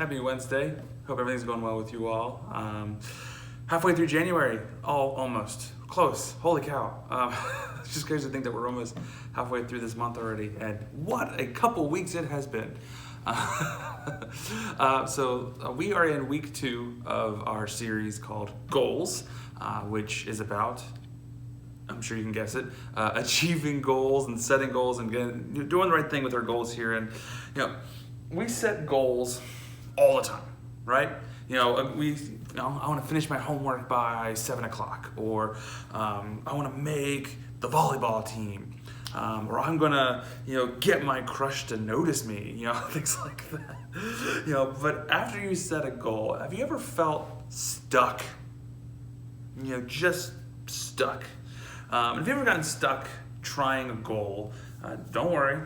Happy Wednesday. Hope everything's going well with you all. Halfway through January, almost. Close. Holy cow. It's just crazy to think that we're almost halfway through this month already, and what a couple weeks it has been. We are in week 2 of our series called Goals, which is about, I'm sure you can guess it, achieving goals and setting goals and doing the right thing with our goals here. And we set goals all the time, right? I want to finish my homework by 7 o'clock, or I want to make the volleyball team, or I'm gonna get my crush to notice me, things like that. But after you set a goal, have you ever felt stuck? Just stuck. If you've ever gotten stuck trying a goal, don't worry.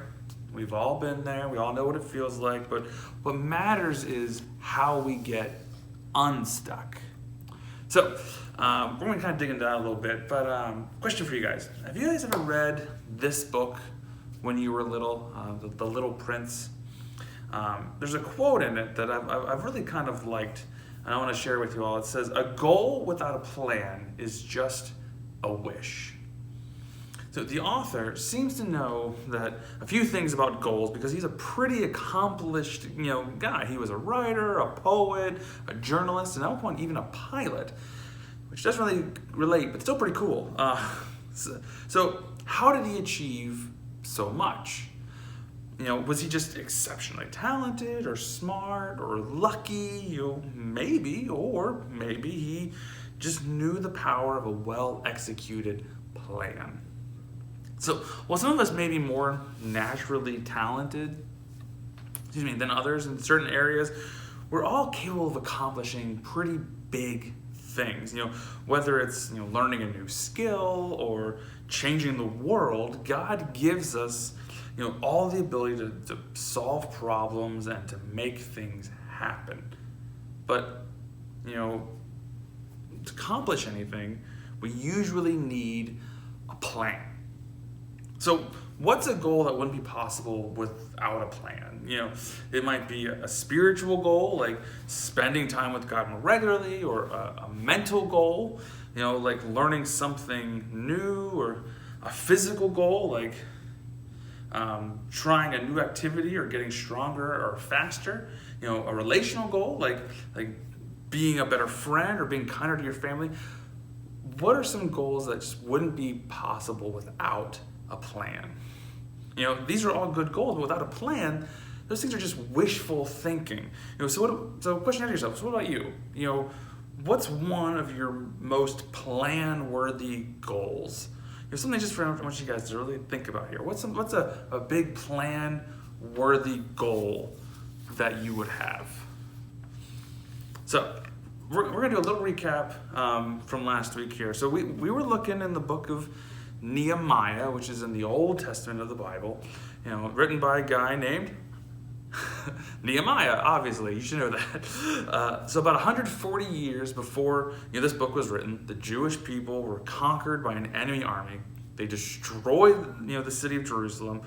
We've all been there. We all know what it feels like. But what matters is how we get unstuck. So we're going to kind of dig into that a little bit. But question for you guys. Have you guys ever read this book when you were little, The Little Prince? There's a quote in it that I've really kind of liked, and I want to share with you all. It says, "A goal without a plan is just a wish." So the author seems to know that a few things about goals because he's a pretty accomplished, guy. He was a writer, a poet, a journalist, and at one point even a pilot, which doesn't really relate, but still pretty cool. So how did he achieve so much? Was he just exceptionally talented or smart or lucky? Maybe, or maybe he just knew the power of a well-executed plan. So, while some of us may be more naturally talented, than others in certain areas, we're all capable of accomplishing pretty big things. Whether it's learning a new skill or changing the world, God gives us all the ability to solve problems and to make things happen. But to accomplish anything, we usually need a plan. So what's a goal that wouldn't be possible without a plan? It might be a spiritual goal, like spending time with God more regularly, or a mental goal, like learning something new, or a physical goal, like trying a new activity or getting stronger or faster, a relational goal, like being a better friend or being kinder to your family. What are some goals that just wouldn't be possible without a plan? These are all good goals, but without a plan, those things are just wishful thinking. So question ask yourself, so what about you? What's one of your most plan-worthy goals? Something just for I want you guys to really think about here. What's a big plan-worthy goal that you would have? So we're going to do a little recap from last week here. So we were looking in the book of Nehemiah, which is in the Old Testament of the Bible, written by a guy named Nehemiah. Obviously, you should know that. So about 140 years before this book was written, the Jewish people were conquered by an enemy army. They destroyed the city of Jerusalem,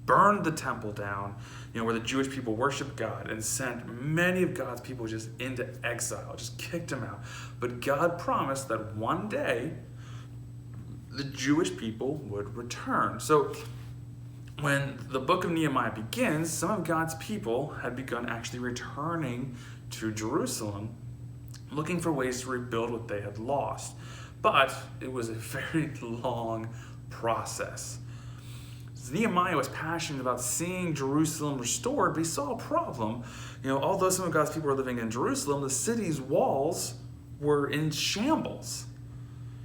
burned the temple down, where the Jewish people worshiped God, and sent many of God's people just into exile, just kicked them out. But God promised that one day the Jewish people would return. So when the book of Nehemiah begins, some of God's people had begun actually returning to Jerusalem, looking for ways to rebuild what they had lost. But it was a very long process. Nehemiah was passionate about seeing Jerusalem restored, but he saw a problem. Although some of God's people were living in Jerusalem, the city's walls were in shambles.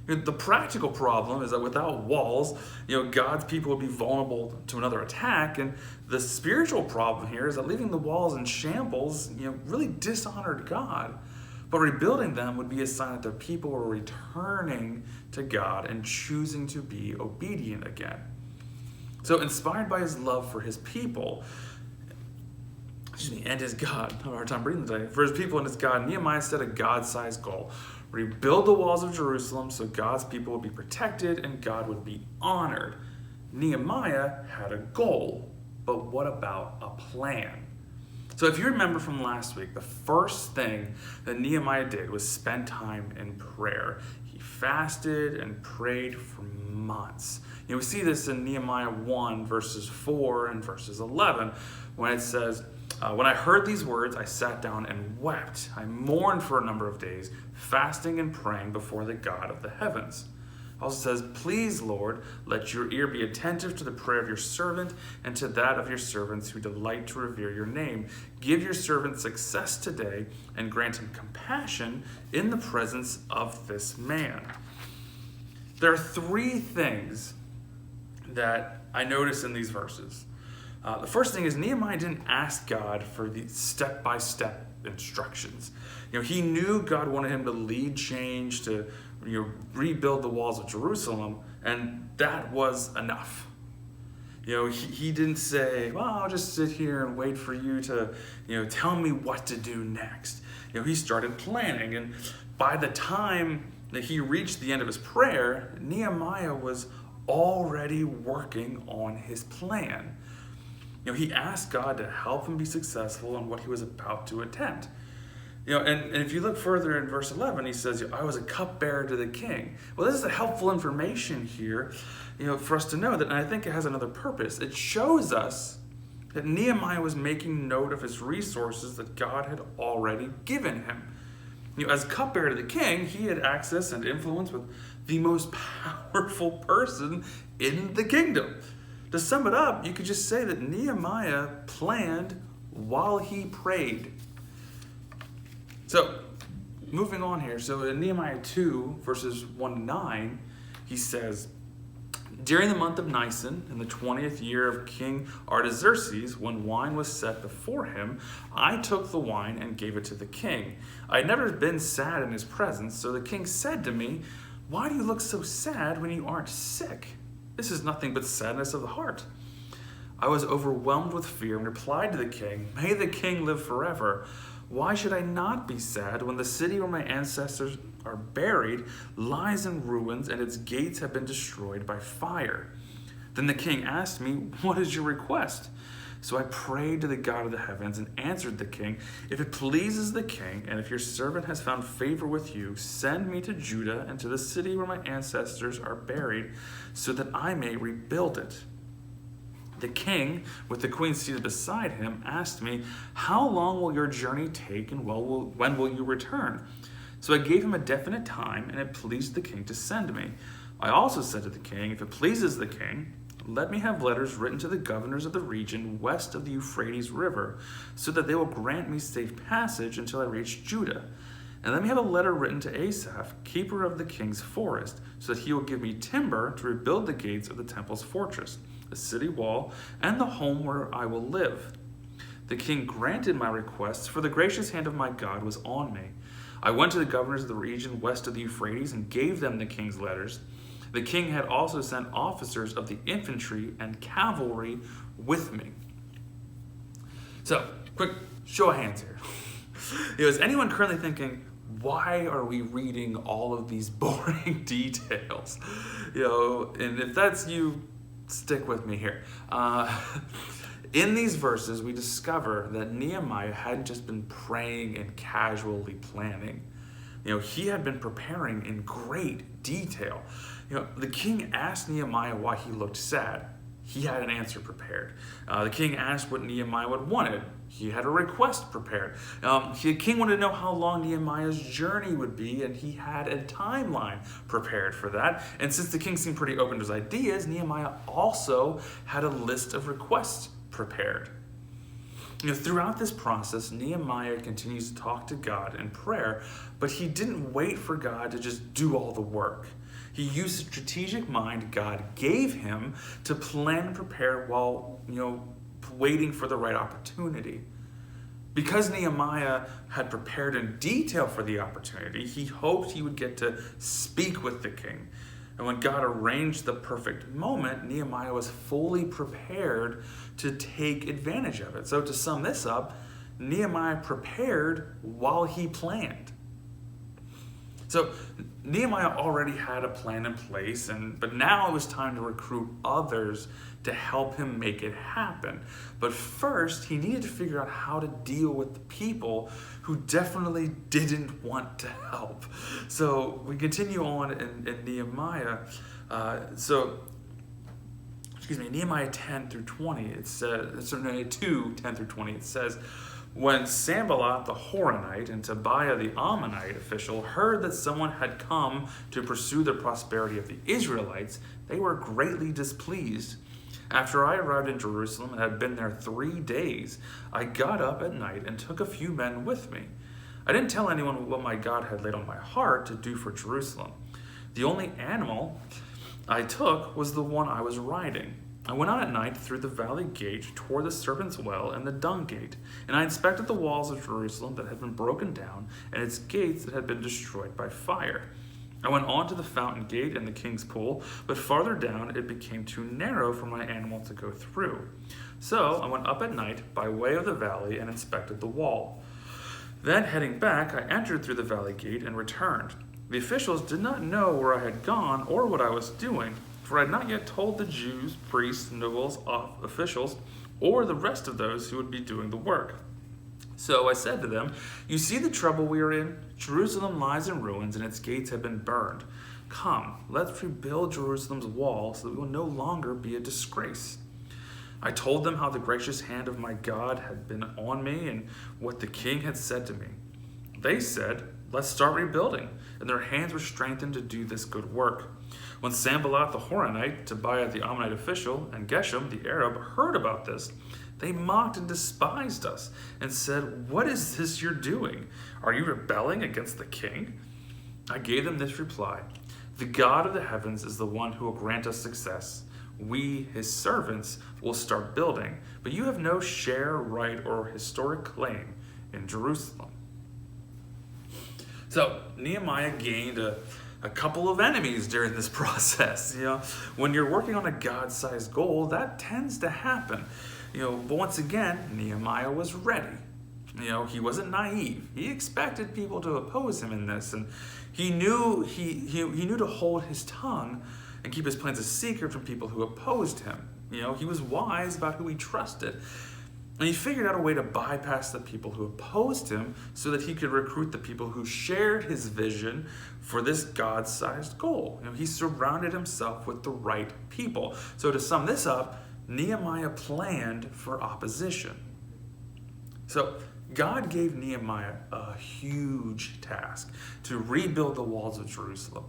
The practical problem is that without walls, God's people would be vulnerable to another attack. And the spiritual problem here is that leaving the walls in shambles, really dishonored God. But rebuilding them would be a sign that the people were returning to God and choosing to be obedient again. So inspired by his love for his people, and his God, I have a hard time breathing today, for his people and his God, Nehemiah set a God-sized goal. Rebuild the walls of Jerusalem so God's people would be protected and God would be honored. Nehemiah had a goal, but what about a plan? So if you remember from last week, the first thing that Nehemiah did was spend time in prayer. He fasted and prayed for months. We see this in Nehemiah 1, verses 4 and verses 11, when it says, when I heard these words, I sat down and wept. I mourned for a number of days, fasting and praying before the God of the heavens. It also says, please, Lord, let your ear be attentive to the prayer of your servant and to that of your servants who delight to revere your name. Give your servant success today and grant him compassion in the presence of this man. There are three things that I notice in these verses. The first thing is Nehemiah didn't ask God for the step-by-step instructions. He knew God wanted him to lead change, to rebuild the walls of Jerusalem, and that was enough. He didn't say, well, I'll just sit here and wait for you to, tell me what to do next. He started planning, and by the time that he reached the end of his prayer, Nehemiah was already working on his plan. He asked God to help him be successful in what he was about to attempt. And if you look further in verse 11, he says, I was a cupbearer to the king. Well, this is a helpful information here, for us to know that, and I think it has another purpose. It shows us that Nehemiah was making note of his resources that God had already given him. As cupbearer to the king, he had access and influence with the most powerful person in the kingdom. To sum it up, you could just say that Nehemiah planned while he prayed. So, moving on here. So in Nehemiah 2, verses 1 to 9, he says, during the month of Nisan, in the 20th year of King Artaxerxes, when wine was set before him, I took the wine and gave it to the king. I had never been sad in his presence, so the king said to me, why do you look so sad when you aren't sick? This is nothing but sadness of the heart. I was overwhelmed with fear and replied to the king, may the king live forever. Why should I not be sad when the city where my ancestors are buried lies in ruins and its gates have been destroyed by fire? Then the king asked me, what is your request? So I prayed to the God of the heavens and answered the king, if it pleases the king, and if your servant has found favor with you, send me to Judah and to the city where my ancestors are buried, so that I may rebuild it. The king, with the queen seated beside him, asked me, how long will your journey take, and when will you return? So I gave him a definite time, and it pleased the king to send me. I also said to the king, if it pleases the king, let me have letters written to the governors of the region west of the Euphrates River, so that they will grant me safe passage until I reach Judah. And let me have a letter written to Asaph, keeper of the king's forest, so that he will give me timber to rebuild the gates of the temple's fortress, the city wall, and the home where I will live. The king granted my requests, for the gracious hand of my God was on me. I went to the governors of the region west of the Euphrates and gave them the king's letters. The king had also sent officers of the infantry and cavalry with me. So, quick show of hands here. Is anyone currently thinking, why are we reading all of these boring details? And if that's you, stick with me here. In these verses, we discover that Nehemiah hadn't just been praying and casually planning. He had been preparing in great detail. The king asked Nehemiah why he looked sad. He had an answer prepared. The king asked what Nehemiah wanted. He had a request prepared. The king wanted to know how long Nehemiah's journey would be, and he had a timeline prepared for that. And since the king seemed pretty open to his ideas, Nehemiah also had a list of requests prepared. Throughout this process, Nehemiah continues to talk to God in prayer, but he didn't wait for God to just do all the work. He used the strategic mind God gave him to plan and prepare while, waiting for the right opportunity. Because Nehemiah had prepared in detail for the opportunity, he hoped he would get to speak with the king. And when God arranged the perfect moment, Nehemiah was fully prepared to take advantage of it. So to sum this up, Nehemiah prepared while he planned. So Nehemiah already had a plan in place, but now it was time to recruit others to help him make it happen. But first, he needed to figure out how to deal with the people who definitely didn't want to help. So we continue on in Nehemiah. Nehemiah 10 through 20, it says, 2, 10 through 20, it says, when Sanballat the Horonite and Tobiah the Ammonite official heard that someone had come to pursue the prosperity of the Israelites, they were greatly displeased. After I arrived in Jerusalem and had been there 3 days, I got up at night and took a few men with me. I didn't tell anyone what my God had laid on my heart to do for Jerusalem. The only animal I took was the one I was riding. I went out at night through the valley gate toward the serpent's well and the dung gate, and I inspected the walls of Jerusalem that had been broken down and its gates that had been destroyed by fire. I went on to the fountain gate and the king's pool, but farther down it became too narrow for my animal to go through. So I went up at night by way of the valley and inspected the wall. Then, heading back, I entered through the valley gate and returned. The officials did not know where I had gone or what I was doing, for I had not yet told the Jews, priests, nobles, officials, or the rest of those who would be doing the work. So I said to them, you see the trouble we are in? Jerusalem lies in ruins and its gates have been burned. Come, let's rebuild Jerusalem's wall so that we will no longer be a disgrace. I told them how the gracious hand of my God had been on me and what the king had said to me. They said, let's start rebuilding, and their hands were strengthened to do this good work. When Sanballat the Horonite, Tobiah the Ammonite official, and Geshem the Arab heard about this, they mocked and despised us and said, what is this you're doing? Are you rebelling against the king? I gave them this reply, the God of the heavens is the one who will grant us success. We, his servants, will start building, but you have no share, right, or historic claim in Jerusalem. So Nehemiah gained a couple of enemies during this process. When you're working on a God-sized goal, that tends to happen. But once again, Nehemiah was ready. He wasn't naive. He expected people to oppose him in this, and he knew he knew to hold his tongue and keep his plans a secret from people who opposed him. He was wise about who he trusted. And he figured out a way to bypass the people who opposed him so that he could recruit the people who shared his vision for this God-sized goal. He surrounded himself with the right people. So to sum this up, Nehemiah planned for opposition. So God gave Nehemiah a huge task to rebuild the walls of Jerusalem.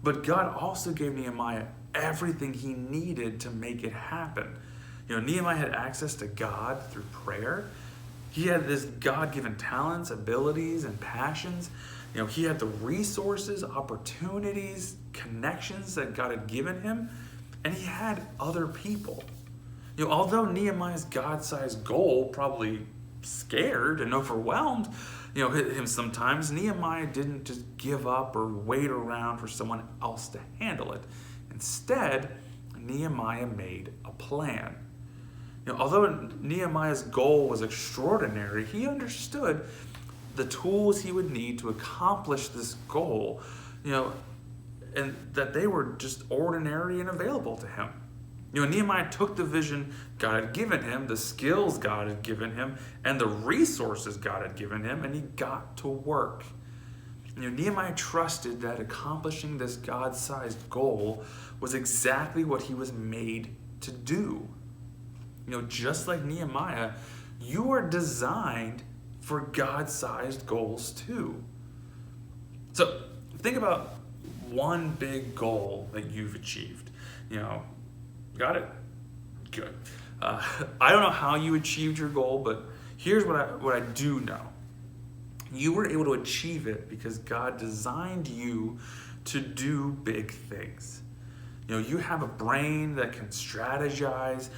But God also gave Nehemiah everything he needed to make it happen. Nehemiah had access to God through prayer. He had this God-given talents, abilities, and passions. He had the resources, opportunities, connections that God had given him, and he had other people. Although Nehemiah's God-sized goal probably scared and overwhelmed him sometimes, Nehemiah didn't just give up or wait around for someone else to handle it. Instead, Nehemiah made a plan. Although Nehemiah's goal was extraordinary, he understood the tools he would need to accomplish this goal, and that they were just ordinary and available to him. Nehemiah took the vision God had given him, the skills God had given him, and the resources God had given him, and he got to work. Nehemiah trusted that accomplishing this God-sized goal was exactly what he was made to do. Just like Nehemiah, you are designed for God-sized goals too. So think about one big goal that you've achieved. Got it? Good. I don't know how you achieved your goal, but here's what I do know. You were able to achieve it because God designed you to do big things. You have a brain that can strategize,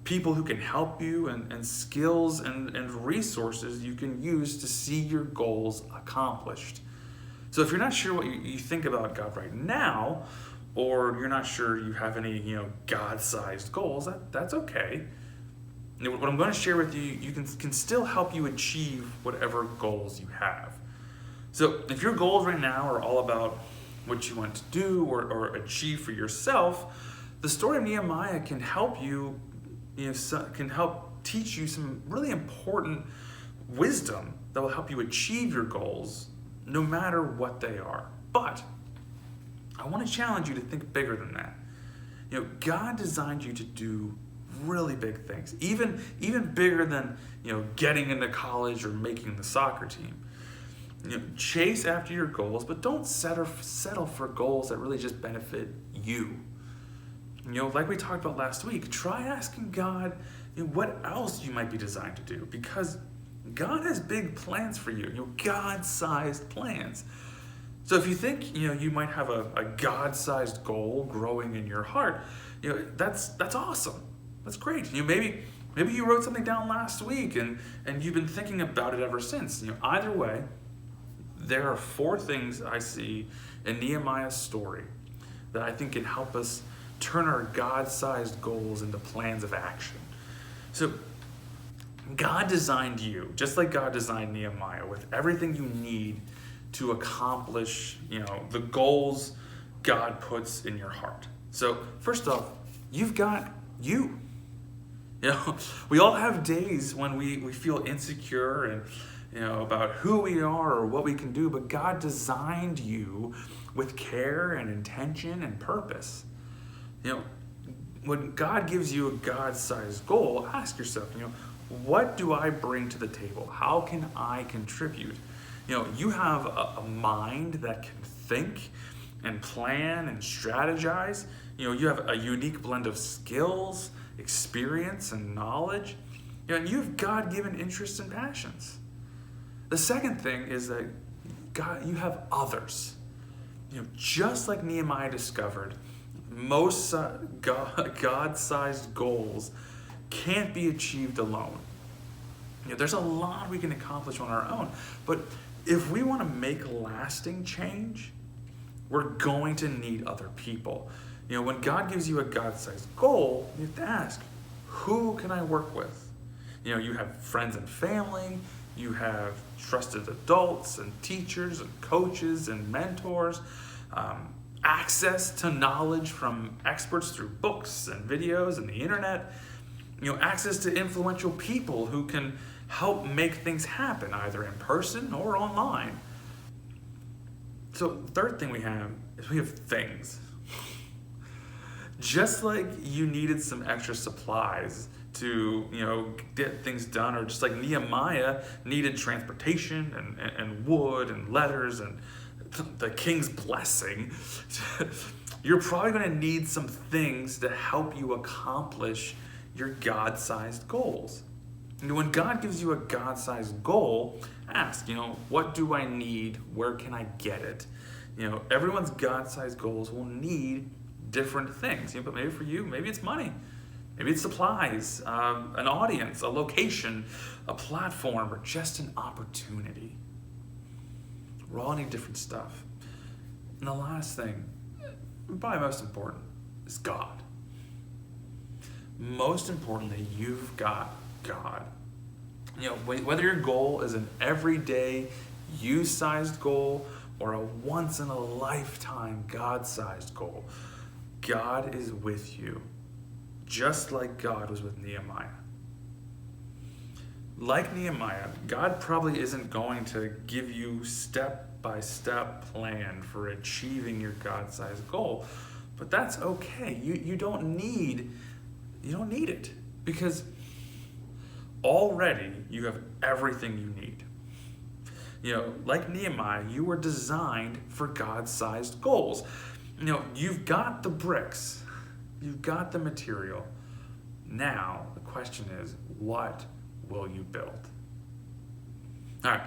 people who can help you, and skills and resources you can use to see your goals accomplished. So if you're not sure what you think about God right now, or you're not sure you have any God-sized goals, that's okay. What I'm going to share with you can still help you achieve whatever goals you have. So if your goals right now are all about what you want to do or achieve for yourself, the story of Nehemiah can help you, can help teach you some really important wisdom that will help you achieve your goals no matter what they are. But I want to challenge you to think bigger than that. God designed you to do really big things, even bigger than getting into college or making the soccer team. Chase after your goals, but don't settle for goals that really just benefit you. Like we talked about last week, try asking God what else you might be designed to do, because God has big plans for you, God-sized plans. So if you think you might have a God-sized goal growing in your heart, that's awesome. That's great. Maybe you wrote something down last week and you've been thinking about it ever since. Either way, there are 4 things I see in Nehemiah's story that I think can help us turn our God-sized goals into plans of action. So God designed you, just like God designed Nehemiah, with everything you need to accomplish, the goals God puts in your heart. So first off, you've got you. We all have days when we feel insecure and about who we are or what we can do, but God designed you with care and intention and purpose. When God gives you a God-sized goal, ask yourself, what do I bring to the table? How can I contribute? You have a mind that can think and plan and strategize. You have a unique blend of skills, experience, and knowledge. And you have God-given interests and passions. The second thing is that you have others. Just like Nehemiah discovered, most God-sized goals can't be achieved alone. There's a lot we can accomplish on our own, but if we want to make lasting change, we're going to need other people. When God gives you a God-sized goal, you have to ask, who can I work with? You have friends and family, you have trusted adults and teachers and coaches and mentors, access to knowledge from experts through books and videos and the internet, access to influential people who can help make things happen either in person or online. So the third thing we have things. Just like you needed some extra supplies to get things done, or just like Nehemiah needed transportation and wood and letters and the king's blessing, you're probably going to need some things to help you accomplish your God-sized goals. When God gives you a God-sized goal, ask, what do I need? Where can I get it? Everyone's God-sized goals will need different things. But maybe for you, maybe it's money. Maybe it's supplies, an audience, a location, a platform, or just an opportunity. We all need different stuff. And the last thing, probably most important, is God. Most importantly, you've got God. Whether your goal is an everyday, you-sized goal or a once-in-a-lifetime God-sized goal, God is with you, just like God was with Nehemiah. Like Nehemiah, God probably isn't going to give you step-by-step plan for achieving your God-sized goal, but that's okay. You don't need it, because already you have everything you need. Like Nehemiah, you were designed for God-sized goals. You've got the bricks, you've got the material. Now the question is, what will you build? All right.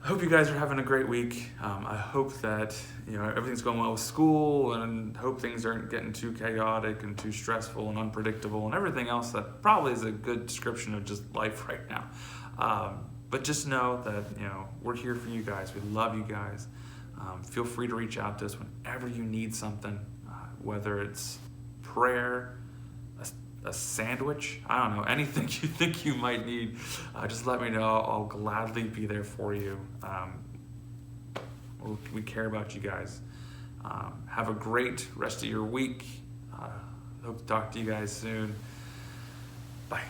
I hope you guys are having a great week. I hope that everything's going well with school, and hope things aren't getting too chaotic and too stressful and unpredictable and everything else that probably is a good description of just life right now. But just know that we're here for you guys. We love you guys. Feel free to reach out to us whenever you need something, whether it's prayer, a sandwich, I don't know, anything you think you might need, just let me know. I'll gladly be there for you. We care about you guys. Have a great rest of your week. Hope to talk to you guys soon. Bye.